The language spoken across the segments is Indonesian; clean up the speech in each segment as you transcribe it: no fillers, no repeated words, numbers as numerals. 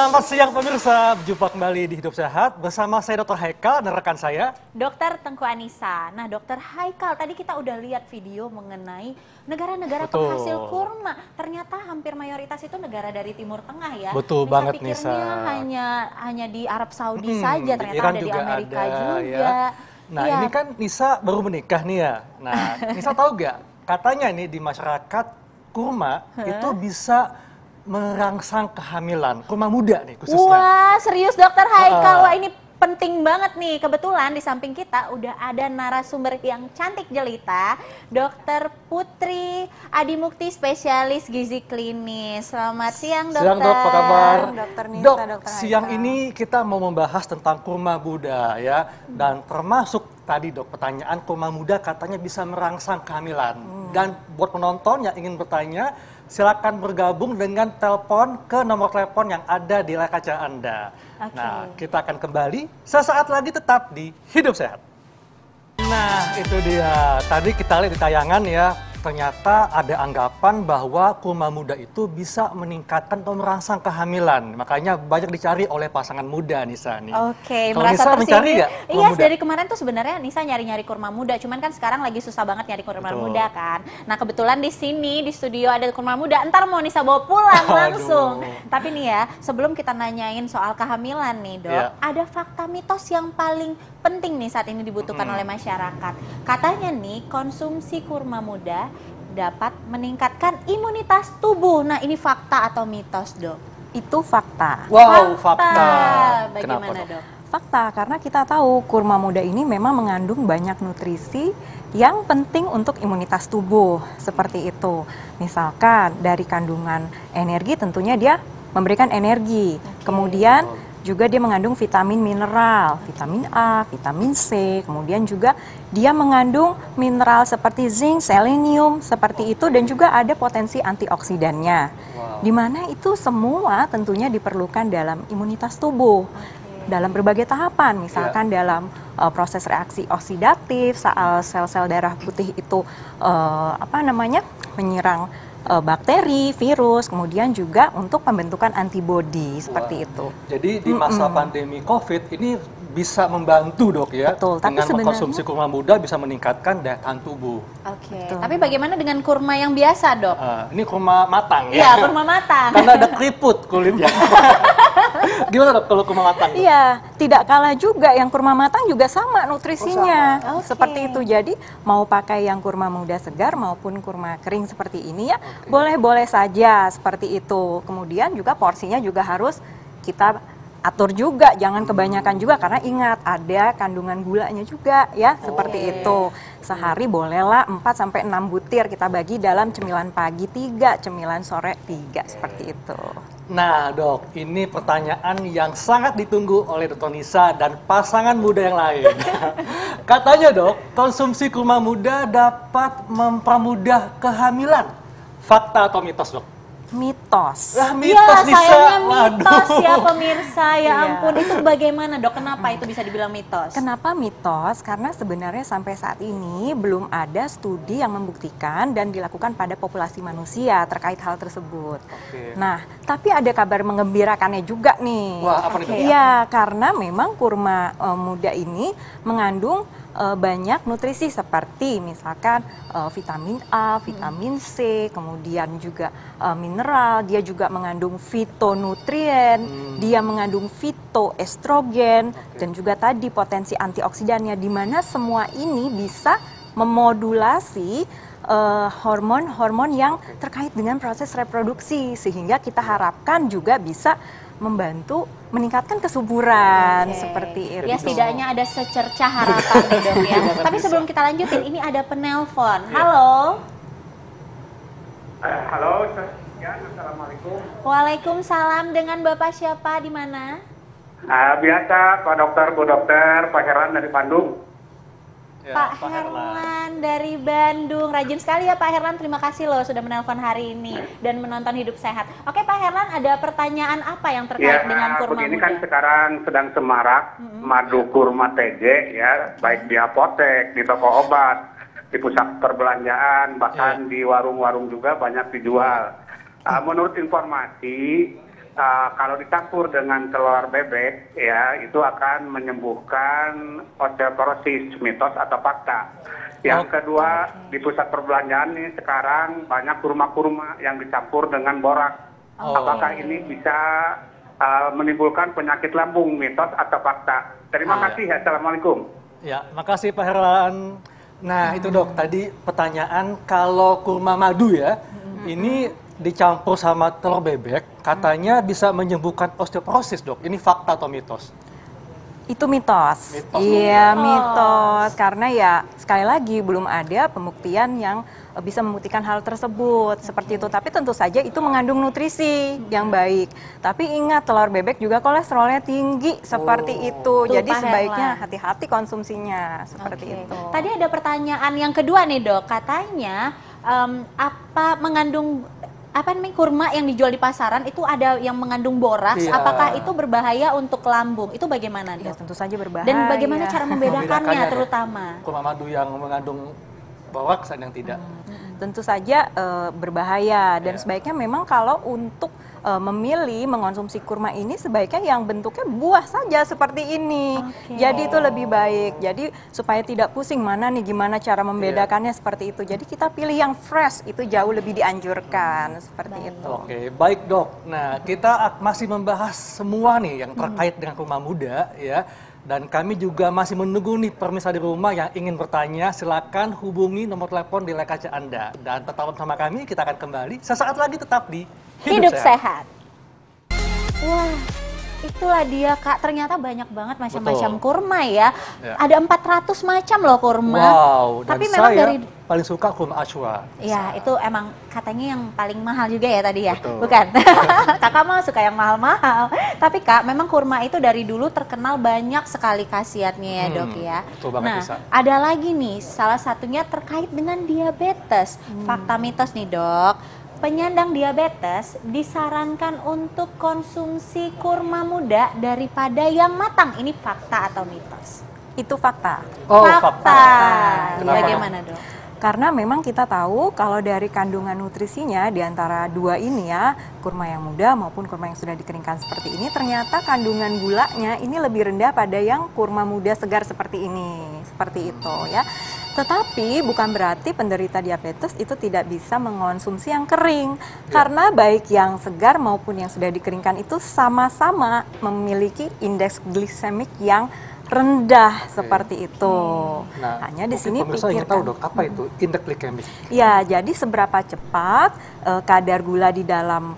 Selamat siang pemirsa, berjumpa kembali di Hidup Sehat bersama saya Dr. Haikal dan rekan saya Dr. Tengku Anissa. Nah Dr. Haikal, tadi kita udah lihat video mengenai negara-negara Betul. penghasil kurma. Ternyata hampir mayoritas itu negara dari Timur Tengah ya. Betul Nisa banget, pikirnya Nisa. hanya di Arab Saudi saja, ternyata Iran ada di juga Amerika ada, juga. ya. Nah Iya. ini kan Nisa baru menikah nih ya. Nah Nisa tahu gak, katanya nih di masyarakat kurma itu bisa merangsang kehamilan, kurma muda nih khususnya. Wah, serius Dokter Haikal. Wah, ini penting banget nih. Kebetulan di samping kita udah ada narasumber yang cantik jelita, Dokter Putri Adimukti, spesialis gizi klinis. Selamat siang, Dokter. Siang dok, apa kabar? Dokter Nisa, Dok, Dokter siang Haikal. ini kita mau membahas tentang kurma muda ya. Dan termasuk tadi dok, pertanyaan kurma muda katanya bisa merangsang kehamilan. Dan buat penonton yang ingin bertanya, silakan bergabung dengan telepon ke nomor telepon yang ada di layar kaca Anda. Oke. Nah, kita akan kembali sesaat lagi tetap di Hidup Sehat. Nah, itu dia. Tadi kita lihat di tayangan ya, ternyata ada anggapan bahwa kurma muda itu bisa meningkatkan atau merangsang kehamilan. Makanya banyak dicari oleh pasangan muda, Nisa nih. Oke, Kalau merasa Nisa mencari tersindir. nggak kurma Iya, muda? dari kemarin tuh sebenarnya Nisa nyari-nyari kurma muda, cuman kan sekarang lagi susah banget nyari kurma Betul. muda kan. Nah, kebetulan di sini di studio ada kurma muda. Ntar mau Nisa bawa pulang langsung. Aduh. Tapi nih ya, sebelum kita nanyain soal kehamilan nih, Dok, Iya. ada fakta mitos yang paling penting nih saat ini dibutuhkan oleh masyarakat. Katanya nih, konsumsi kurma muda dapat meningkatkan imunitas tubuh. Nah, ini fakta atau mitos, Dok? Itu fakta. Wow, fakta. Bagaimana, Kenapa, Dok? Fakta karena kita tahu kurma muda ini memang mengandung banyak nutrisi yang penting untuk imunitas tubuh. Seperti itu. Misalkan dari kandungan energi tentunya dia memberikan energi. Kemudian juga dia mengandung vitamin mineral, vitamin A, vitamin C, kemudian juga dia mengandung mineral seperti zinc, selenium, seperti itu, dan juga ada potensi antioksidannya. Wow. Di mana itu semua tentunya diperlukan dalam imunitas tubuh. Dalam berbagai tahapan, misalkan dalam proses reaksi oksidatif, saat sel-sel darah putih itu menyerang bakteri, virus, kemudian juga untuk pembentukan antibodi seperti itu. Jadi di masa pandemi COVID ini bisa membantu dok ya. Betul, tapi dengan sebenarnya- mengkonsumsi kurma muda bisa meningkatkan daya tahan tubuh. Oke, Betul. tapi bagaimana dengan kurma yang biasa, Dok? Ini kurma matang Iya, ya. kurma matang. Karena ada keriput kulitnya. Gimana dok kalau kurma matang? Dok? Iya, tidak kalah juga yang kurma matang juga sama nutrisinya. Oh, sama. Oke. Seperti itu. Jadi mau pakai yang kurma muda segar maupun kurma kering seperti ini ya, boleh-boleh saja seperti itu. Kemudian juga porsinya juga harus kita atur juga, jangan kebanyakan juga karena ingat ada kandungan gulanya juga ya, seperti itu. Sehari bolehlah 4 sampai 6 butir kita bagi dalam cemilan pagi 3, cemilan sore 3 seperti itu. Nah dok, ini pertanyaan yang sangat ditunggu oleh Dr. Nisa dan pasangan muda yang lain. Katanya dok, konsumsi kurma muda dapat mempermudah kehamilan. Fakta atau mitos dok? Mitos. Lah Iya, mitos Nisa. sayangnya mitos Waduh. ya pemirsa. Ya Iya. ampun, itu bagaimana, Dok? Kenapa itu bisa dibilang mitos? Kenapa mitos? Karena sebenarnya sampai saat ini belum ada studi yang membuktikan dan dilakukan pada populasi manusia terkait hal tersebut. Oke. Nah, tapi ada kabar mengembirakannya juga nih. Wah, apa nih, Dok? Iya, karena memang kurma muda ini mengandung banyak nutrisi seperti misalkan vitamin A, vitamin C, kemudian juga mineral, dia juga mengandung fitonutrien, dia mengandung fitoestrogen, dan juga tadi potensi antioksidannya, di mana semua ini bisa memodulasi hormon-hormon yang terkait dengan proses reproduksi, sehingga kita harapkan juga bisa membantu meningkatkan kesuburan seperti itu. Ya setidaknya ada secercah harapan nih, Dok ya. Tapi sebelum kita lanjutin, ini ada penelpon. Halo. Halo, assalamualaikum. Waalaikumsalam, dengan Bapak siapa, di mana? Biasa, Pak Dokter, Bu Dokter, Pak Heran dari Bandung. Ya, Pak Herlan dari Bandung. Rajin sekali ya Pak Herlan, terima kasih loh sudah menelpon hari ini dan menonton Hidup Sehat. Oke Pak Herlan, ada pertanyaan apa yang terkait dengan kurma begini muda? kan sekarang sedang semarak madu kurma TJ ya, baik di apotek, di toko obat, di pusat perbelanjaan, bahkan di warung-warung juga banyak dijual. Menurut informasi, kalau dicampur dengan telur bebek, ya itu akan menyembuhkan osteoporosis, mitos atau fakta. Yang kedua, di pusat perbelanjaan nih sekarang banyak kurma-kurma yang dicampur dengan borak. Apakah ini bisa menimbulkan penyakit lambung, mitos atau fakta? Terima kasih. Assalamualaikum. Ya, makasih Pak Herlan. Nah, itu Dok, tadi pertanyaan kalau kurma madu ya, ini dicampur sama telur bebek, katanya bisa menyembuhkan osteoporosis, Dok. Ini fakta atau mitos? Itu mitos. Mitos. Iya, mitos. Karena ya sekali lagi belum ada pembuktian yang bisa membuktikan hal tersebut seperti itu. Tapi tentu saja itu mengandung nutrisi yang baik. Tapi ingat telur bebek juga kolesterolnya tinggi seperti itu. Tuh, Jadi Pak sebaiknya Herlan. hati-hati konsumsinya seperti Oke. itu. Tadi ada pertanyaan yang kedua nih Dok, katanya apa mengandung apa namanya kurma yang dijual di pasaran itu ada yang mengandung boraks, Iya. apakah itu berbahaya untuk lambung? Itu bagaimana Ya Dok? tentu saja berbahaya. Dan bagaimana cara membedakannya Membedakannya, Dok. terutama? Kurma madu yang mengandung boraks dan yang tidak. Tentu saja berbahaya dan Ya. sebaiknya memang kalau untuk memilih mengonsumsi kurma ini sebaiknya yang bentuknya buah saja seperti ini. Oke. Jadi itu lebih baik. Jadi supaya tidak pusing mana nih gimana cara membedakannya seperti itu. Jadi kita pilih yang fresh itu jauh lebih dianjurkan seperti itu. Oke, baik Dok. Nah, kita masih membahas semua nih yang terkait dengan kurma muda ya. Dan kami juga masih menunggu nih pemirsa di rumah yang ingin bertanya, silakan hubungi nomor telepon di layar kaca Anda. Dan tetap bersama kami, kita akan kembali sesaat lagi tetap di Hidup sehat. Wah, itulah dia Kak. Ternyata banyak banget macam-macam Betul. kurma ya. Ya. Ada 400 macam loh kurma. Wow, dan Tapi memang saya dari paling suka kurma Ashwa. ya itu emang katanya yang paling mahal juga ya tadi ya. Betul. Bukan. Kakak mah suka yang mahal-mahal. Tapi Kak, memang kurma itu dari dulu terkenal banyak sekali khasiatnya ya, Dok ya. betul banget, Nah, Lisa. ada lagi nih salah satunya terkait dengan diabetes. Fakta mitos nih, Dok. Penyandang diabetes disarankan untuk konsumsi kurma muda daripada yang matang. Ini fakta atau mitos? Itu fakta. Oh, fakta. Kenapa, Bagaimana, Dok? Karena memang kita tahu kalau dari kandungan nutrisinya di antara dua ini ya, kurma yang muda maupun kurma yang sudah dikeringkan seperti ini, ternyata kandungan gulanya ini lebih rendah pada yang kurma muda segar seperti ini. Seperti itu ya. Tetapi bukan berarti penderita diabetes itu tidak bisa mengonsumsi yang kering. Karena baik yang segar maupun yang sudah dikeringkan itu sama-sama memiliki indeks glisemik yang rendah seperti itu. Nah, Hanya di mungkin sini pemirsa ingin tahu pikirkan. Dok, apa itu indeks glikemik? Ya, jadi seberapa cepat kadar gula di dalam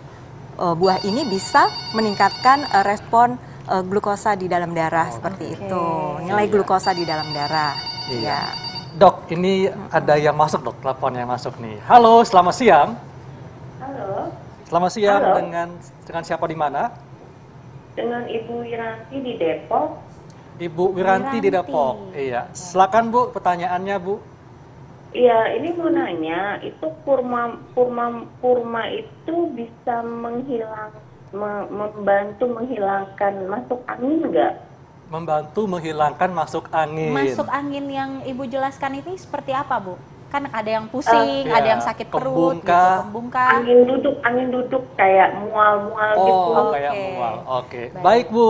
buah ini bisa meningkatkan respon glukosa di dalam darah seperti itu. Nilai Iya. glukosa di dalam darah. Iya. Ya. Dok, ini ada yang masuk Dok, telepon yang masuk nih. Halo, selamat siang. Halo, Selamat siang Halo. dengan siapa di mana? dengan Ibu Wiranti di Depok. Ibu Wiranti di Wiranti. Depok. Iya. Silakan Bu, pertanyaannya Bu. Iya, ini mau nanya, itu kurma itu bisa membantu menghilangkan masuk angin nggak? Membantu menghilangkan masuk angin. Masuk angin yang Ibu jelaskan ini seperti apa, Bu? Kan ada yang pusing, Iya, ada yang sakit perut, kembung gitu, kah? kembung kah? Angin duduk kayak mual-mual gitu. Oh, kayak Oke. mual. Oke. Baik. Baik, Bu.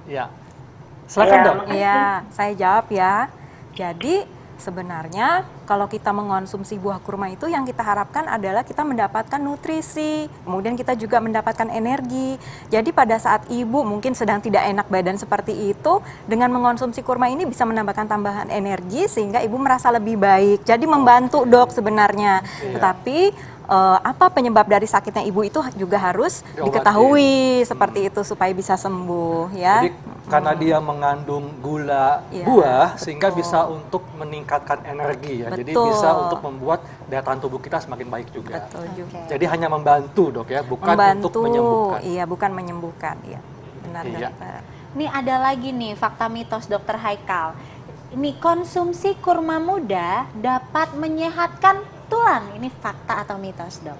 Ya. Silakan, Ya, Dok. makasih. Iya, saya jawab ya. Jadi sebenarnya kalau kita mengonsumsi buah kurma itu yang kita harapkan adalah kita mendapatkan nutrisi, kemudian kita juga mendapatkan energi. Jadi pada saat ibu mungkin sedang tidak enak badan seperti itu, dengan mengonsumsi kurma ini bisa menambahkan tambahan energi sehingga ibu merasa lebih baik. Jadi membantu Dok sebenarnya. Tetapi apa penyebab dari sakitnya ibu itu juga harus Diobati. diketahui seperti itu supaya bisa sembuh ya. Jadi karena dia mengandung gula Iya, buah sehingga betul. bisa untuk meningkatkan energi ya. Jadi Betul. bisa untuk membuat daya tahan tubuh kita semakin baik juga. Betul juga. Jadi hanya membantu, Dok ya, bukan Membantu, untuk menyembuhkan. iya bukan menyembuhkan, iya benar Iya. dokter. Ini ada lagi nih fakta mitos Dokter Haikal. Ini konsumsi kurma muda dapat menyehatkan tulang. Ini fakta atau mitos, Dok?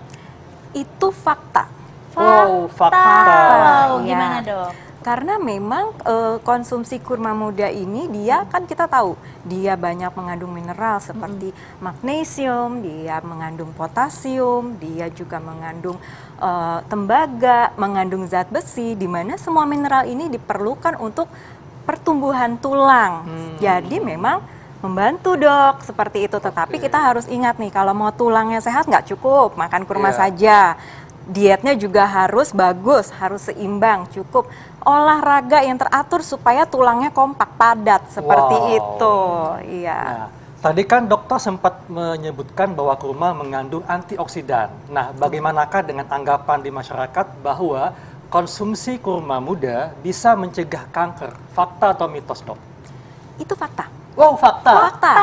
Itu fakta. Wow, fakta. Wow, Iya. gimana dok? Karena memang konsumsi kurma muda ini dia kan kita tahu dia banyak mengandung mineral seperti magnesium, dia mengandung potasium, dia juga mengandung tembaga, mengandung zat besi, di mana semua mineral ini diperlukan untuk pertumbuhan tulang. Jadi memang membantu dok seperti itu. Tetapi kita harus ingat nih kalau mau tulangnya sehat nggak cukup makan kurma saja. Dietnya juga harus bagus, harus seimbang, cukup olahraga yang teratur supaya tulangnya kompak padat seperti itu. Iya. Nah, tadi kan dokter sempat menyebutkan bahwa kurma mengandung antioksidan. Nah, bagaimanakah dengan anggapan di masyarakat bahwa konsumsi kurma muda bisa mencegah kanker? Fakta atau mitos, dok? Itu fakta. Wow, fakta. Fakta.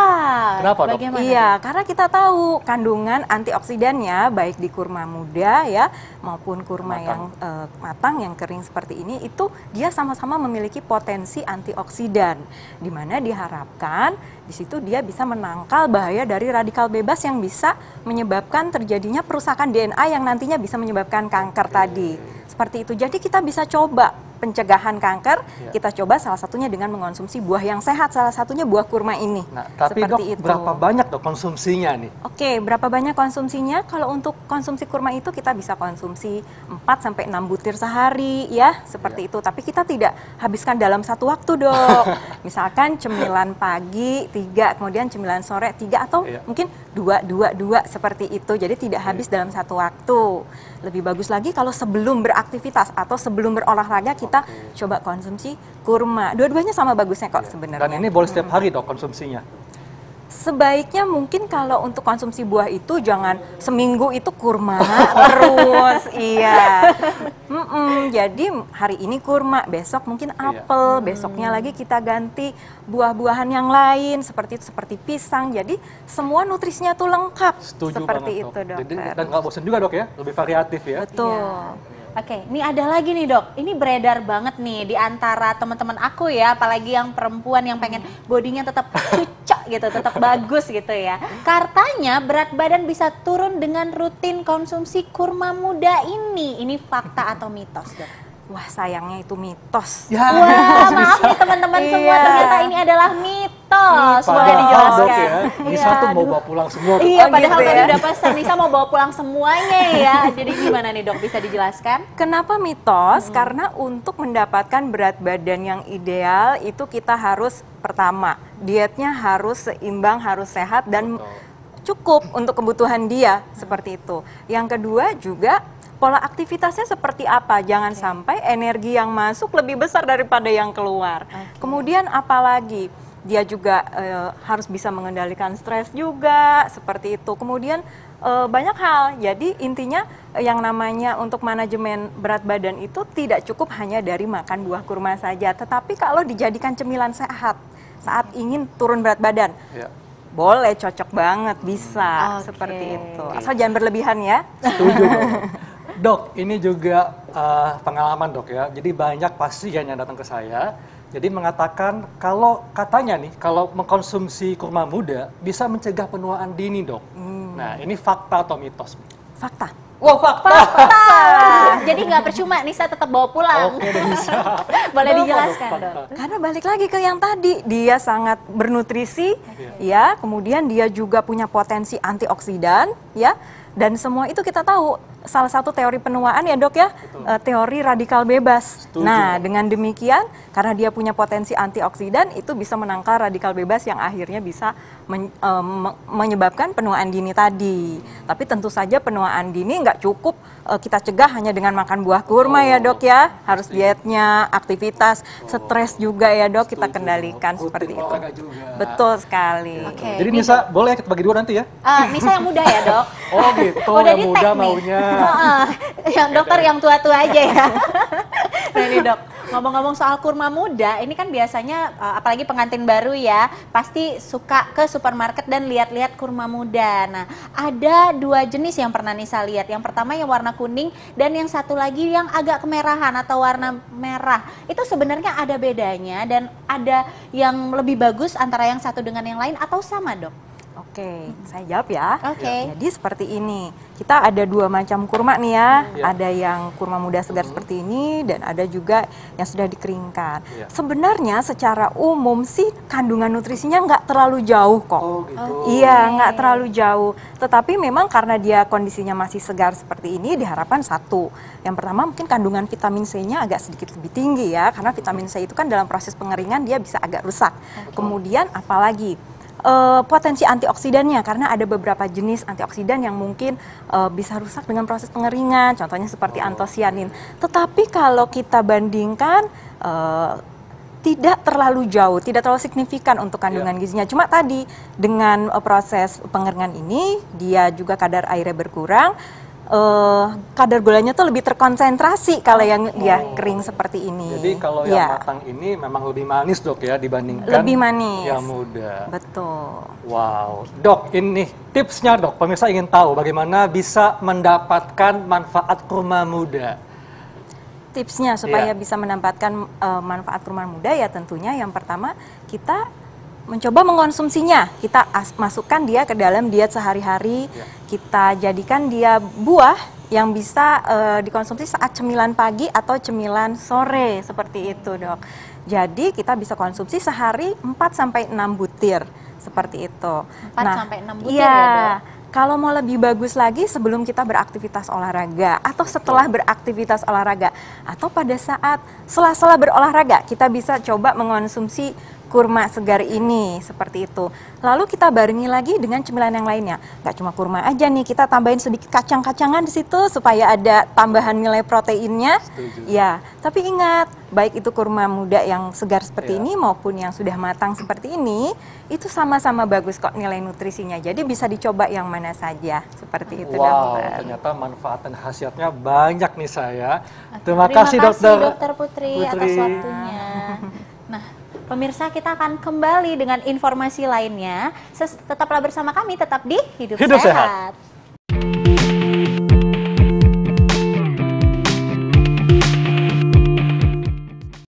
Kenapa, dok? Bagaimana? Iya, karena kita tahu kandungan antioksidannya baik di kurma muda ya maupun kurma yang matang yang kering seperti ini itu dia sama-sama memiliki potensi antioksidan di mana diharapkan di situ dia bisa menangkal bahaya dari radikal bebas yang bisa menyebabkan terjadinya perusakan DNA yang nantinya bisa menyebabkan kanker tadi. Seperti itu. Jadi kita bisa coba pencegahan kanker, kita coba salah satunya dengan mengonsumsi buah yang sehat, salah satunya buah kurma ini. Nah, tapi seperti dok, berapa banyak dok konsumsinya nih? Oke, berapa banyak konsumsinya? Kalau untuk konsumsi kurma itu kita bisa konsumsi 4-6 butir sehari ya, seperti itu. Tapi kita tidak habiskan dalam satu waktu dok. Misalkan cemilan pagi 3, kemudian cemilan sore 3 atau mungkin 2 seperti itu. Jadi tidak habis dalam satu waktu. Lebih bagus lagi kalau sebelum beraktivitas atau sebelum berolahraga kita coba konsumsi kurma. Dua-duanya sama bagusnya kok sebenarnya. Dan ini boleh setiap hari dok konsumsinya? Sebaiknya mungkin kalau untuk konsumsi buah itu jangan seminggu itu kurma terus, iya. Jadi hari ini kurma, besok mungkin apel, besoknya lagi kita ganti buah-buahan yang lain seperti pisang. Jadi semua nutrisinya tuh lengkap. Setuju seperti banget, itu dok. dokter. Jadi, dan nggak bosan juga dok ya, lebih variatif ya. Betul. Oke, ini ada lagi nih dok. Ini beredar banget nih di antara teman-teman aku ya, apalagi yang perempuan yang pengen bodinya tetap cucok gitu, tetap bagus gitu ya. Katanya berat badan bisa turun dengan rutin konsumsi kurma muda ini. Ini fakta atau mitos dok? Wah, sayangnya itu mitos. Ya, Wah, maaf nih teman-teman semua, ternyata ini adalah mitos. Boleh padahal, dijelaskan? dok ya, Nisa Iya, tuh mau aduh. bawa pulang semua. Iya, Oh, padahal gitu tadi ya. udah pesan Nisa mau bawa pulang semuanya ya. Jadi gimana nih dok, bisa dijelaskan? Kenapa mitos? Karena untuk mendapatkan berat badan yang ideal itu kita harus pertama, dietnya harus seimbang, harus sehat dan cukup untuk kebutuhan dia seperti itu. Yang kedua juga pola aktivitasnya seperti apa? Jangan sampai energi yang masuk lebih besar daripada yang keluar. Kemudian apalagi? Dia juga harus bisa mengendalikan stres juga seperti itu. Kemudian banyak hal. Jadi intinya yang namanya untuk manajemen berat badan itu tidak cukup hanya dari makan buah kurma saja, tetapi kalau dijadikan cemilan sehat saat ingin turun berat badan, boleh, cocok banget, bisa seperti itu. Asal jangan berlebihan ya. Setuju dok. Dok, ini juga pengalaman dok ya. Jadi banyak pasien yang datang ke saya. Jadi mengatakan kalau katanya nih, kalau mengkonsumsi kurma muda bisa mencegah penuaan dini dok. Nah ini fakta atau mitos? Fakta. Wow, fakta. Jadi nggak percuma, Nisa tetap bawa pulang. Oke, bisa. Boleh Kenapa, dijelaskan Dok, dok? fakta? Karena balik lagi ke yang tadi, dia sangat bernutrisi, ya. Kemudian dia juga punya potensi antioksidan, ya. Dan semua itu kita tahu salah satu teori penuaan ya dok ya, teori radikal bebas. Setuju. Nah dengan demikian karena dia punya potensi antioksidan itu bisa menangkal radikal bebas yang akhirnya bisa menyebabkan penuaan dini tadi. Tapi tentu saja penuaan dini nggak cukup kita cegah hanya dengan makan buah kurma ya dok ya. Harus dietnya, aktivitas, stres juga ya dok kita kendalikan Rutin seperti itu. olahraga juga. Betul sekali. Oke. Jadi Nisa boleh kita bagi dua nanti ya? Nisa yang muda ya dok? Oh gitu, Udah yang di-tag muda nih. maunya. Yang dokter yang tua-tua aja ya. Nah ini dok, ngomong-ngomong soal kurma muda, ini kan biasanya apalagi pengantin baru ya, pasti suka ke supermarket dan lihat-lihat kurma muda. Nah ada 2 jenis yang pernah Nisa lihat. Yang pertama yang warna kuning dan yang satu lagi yang agak kemerahan atau warna merah. Itu sebenarnya ada bedanya dan ada yang lebih bagus antara yang satu dengan yang lain atau sama dok? Oke, saya jawab ya. Oke. Jadi seperti ini, kita ada 2 macam kurma nih ya. Iya. Ada yang kurma muda segar seperti ini, dan ada juga yang sudah dikeringkan. Iya. Sebenarnya secara umum sih kandungan nutrisinya nggak terlalu jauh kok. Oh gitu. Iya, nggak terlalu jauh. Tetapi memang karena dia kondisinya masih segar seperti ini, diharapkan satu. Yang pertama mungkin kandungan vitamin C-nya agak sedikit lebih tinggi ya, karena vitamin C itu kan dalam proses pengeringan dia bisa agak rusak. Kemudian apalagi potensi antioksidannya, karena ada beberapa jenis antioksidan yang mungkin bisa rusak dengan proses pengeringan, contohnya seperti antosianin. Tetapi kalau kita bandingkan tidak terlalu jauh, tidak terlalu signifikan untuk kandungan gizinya. Cuma tadi dengan proses pengeringan ini dia juga kadar airnya berkurang. Kadar gulanya tuh lebih terkonsentrasi kalau yang dia kering seperti ini. Jadi kalau yang matang ini memang lebih manis dok ya dibandingkan lebih manis. yang muda. Betul. Wow, dok ini tipsnya dok, pemirsa ingin tahu bagaimana bisa mendapatkan manfaat kurma muda. Tipsnya supaya bisa mendapatkan manfaat kurma muda ya tentunya yang pertama kita mencoba mengonsumsinya, kita masukkan dia ke dalam diet sehari-hari, kita jadikan dia buah yang bisa dikonsumsi saat cemilan pagi atau cemilan sore, seperti itu dok. Jadi kita bisa konsumsi sehari 4-6 butir, seperti itu. 4-6 butir iya, ya dok? Kalau mau lebih bagus lagi sebelum kita beraktivitas olahraga atau setelah beraktivitas olahraga atau pada saat sela-sela berolahraga kita bisa coba mengonsumsi kurma segar ini seperti itu. Lalu kita barengi lagi dengan cemilan yang lainnya. Gak cuma kurma aja nih, kita tambahin sedikit kacang-kacangan di situ supaya ada tambahan nilai proteinnya. Setuju. Ya, tapi ingat, baik itu kurma muda yang segar seperti ini maupun yang sudah matang seperti ini, itu sama-sama bagus kok nilai nutrisinya. Jadi bisa dicoba yang mana saja seperti itu. Wow, dokter. ternyata manfaat dan khasiatnya banyak nih saya. Terima kasih dokter Putri atas waktunya. Nah, pemirsa kita akan kembali dengan informasi lainnya. Tetaplah bersama kami, tetap di Hidup Hidup Sehat. Sehat.